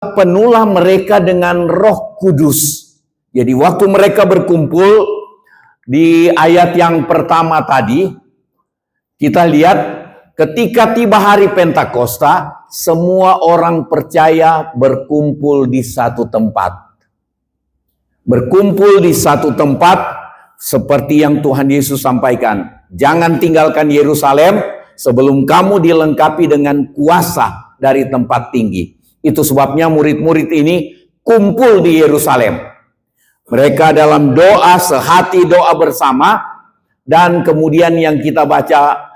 penuhlah mereka dengan Roh Kudus. Jadi waktu mereka berkumpul di ayat yang pertama tadi, kita lihat ketika tiba hari Pentakosta, semua orang percaya berkumpul di satu tempat. Berkumpul di satu tempat seperti yang Tuhan Yesus sampaikan. Jangan tinggalkan Yerusalem sebelum kamu dilengkapi dengan kuasa dari tempat tinggi. Itu sebabnya murid-murid ini kumpul di Yerusalem. Mereka dalam doa, sehati doa bersama. Dan kemudian yang kita baca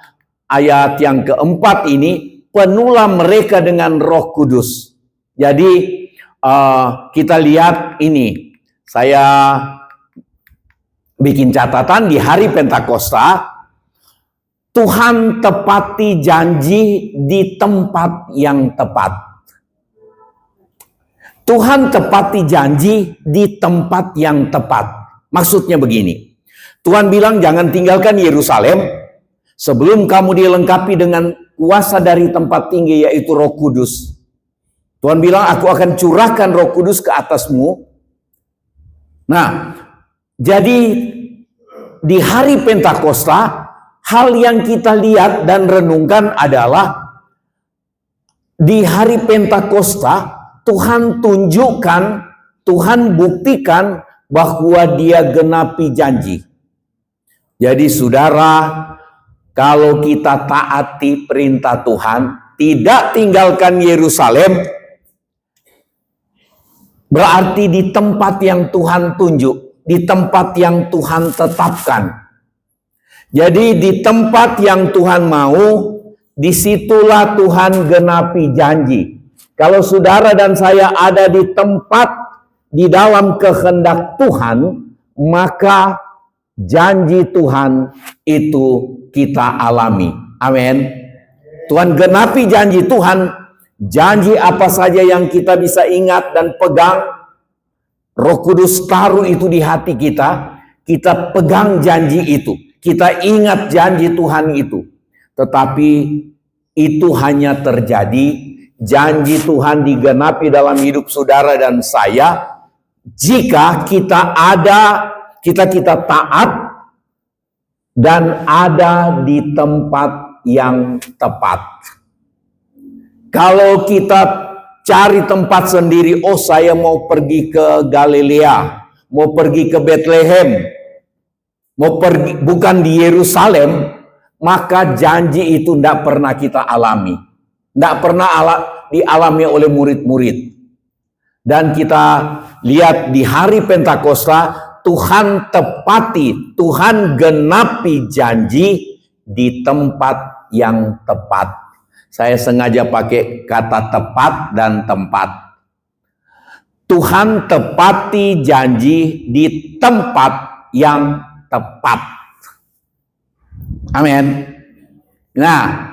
ayat yang keempat ini, penuhlah mereka dengan Roh Kudus. Jadi kita lihat ini. Saya bikin catatan di hari Pentakosta, Tuhan tepati janji di tempat yang tepat. Tuhan tepati janji di tempat yang tepat. Maksudnya begini. Tuhan bilang jangan tinggalkan Yerusalem sebelum kamu dilengkapi dengan kuasa dari tempat tinggi, yaitu Roh Kudus. Tuhan bilang aku akan curahkan Roh Kudus ke atasmu. Nah, jadi di hari Pentakosta, hal yang kita lihat dan renungkan adalah di hari Pentakosta Tuhan tunjukkan, Tuhan buktikan bahwa Dia genapi janji. Jadi saudara, kalau kita taati perintah Tuhan, tidak tinggalkan Yerusalem, berarti di tempat yang Tuhan tunjuk, di tempat yang Tuhan tetapkan. Jadi di tempat yang Tuhan mau, disitulah Tuhan genapi janji. Kalau saudara dan saya ada di tempat di dalam kehendak Tuhan, maka janji Tuhan itu kita alami. Amin. Tuhan genapi janji Tuhan. Janji apa saja yang kita bisa ingat dan pegang, Roh Kudus taruh itu di hati kita. Kita pegang janji itu. Kita ingat janji Tuhan itu. Tetapi itu hanya terjadi, janji Tuhan digenapi dalam hidup saudara dan saya jika kita taat dan ada di tempat yang tepat. Kalau kita cari tempat sendiri, oh saya mau pergi ke Galilea, mau pergi ke Bethlehem, mau pergi bukan di Yerusalem, maka janji itu tidak pernah kita alami. Tidak pernah dialami oleh murid-murid. Dan kita lihat di hari Pentakosta, Tuhan tepati, Tuhan genapi janji di tempat yang tepat. Saya sengaja pakai kata tepat dan tempat. Tuhan tepati janji di tempat yang tepat. Amin. Nah,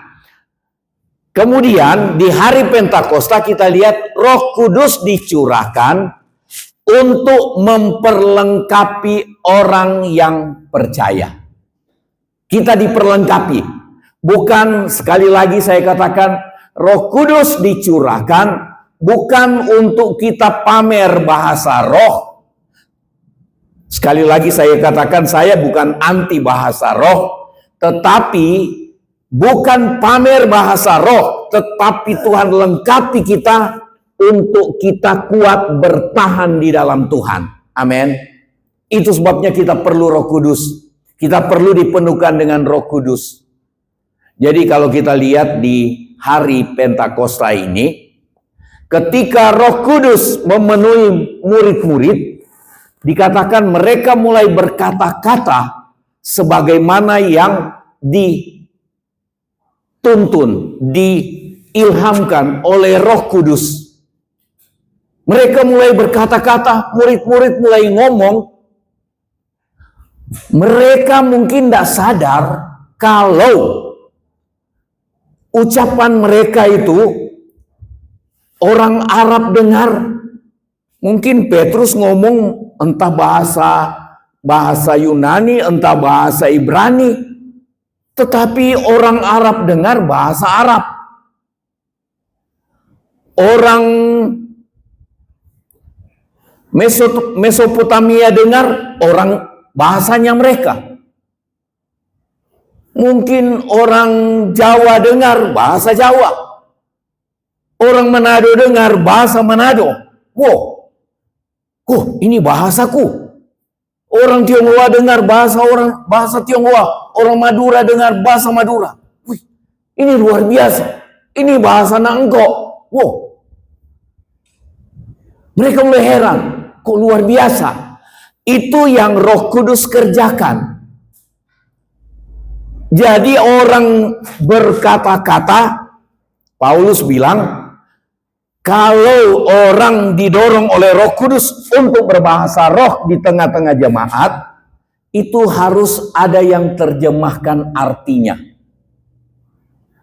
kemudian di hari Pentakosta kita lihat Roh Kudus dicurahkan untuk memperlengkapi orang yang percaya. Kita diperlengkapi. Bukan, sekali lagi saya katakan, Roh Kudus dicurahkan bukan untuk kita pamer bahasa roh. Sekali lagi saya katakan, saya bukan anti bahasa roh, tetapi bukan pamer bahasa roh, tetapi Tuhan lengkapi kita untuk kita kuat bertahan di dalam Tuhan. Amin. Itu sebabnya kita perlu Roh Kudus. Kita perlu dipenuhkan dengan Roh Kudus. Jadi kalau kita lihat di hari Pentakosta ini, ketika Roh Kudus memenuhi murid-murid, dikatakan mereka mulai berkata-kata sebagaimana yang dituntun, diilhamkan oleh Roh Kudus. Mereka mulai berkata-kata, murid-murid mulai ngomong. Mereka mungkin tidak sadar kalau ucapan mereka itu orang Arab dengar. Mungkin Petrus ngomong entah bahasa Yunani, entah bahasa Ibrani, tetapi orang Arab dengar bahasa Arab. Orang Mesopotamia dengar, orang bahasanya mereka. Mungkin orang Jawa dengar bahasa Jawa. Orang Manado dengar bahasa Manado. Wow, ini bahasaku. Orang Tionghoa dengar bahasa Tionghoa. Orang Madura dengar bahasa Madura. Wih, ini luar biasa. Ini bahasa Nangko. Wow. Mereka mulai heran. Kok luar biasa? Itu yang Roh Kudus kerjakan. Jadi orang berkata-kata, Paulus bilang, kalau orang didorong oleh Roh Kudus untuk berbahasa roh di tengah-tengah jemaat, itu harus ada yang terjemahkan artinya.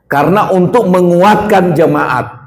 Karena untuk menguatkan jemaat.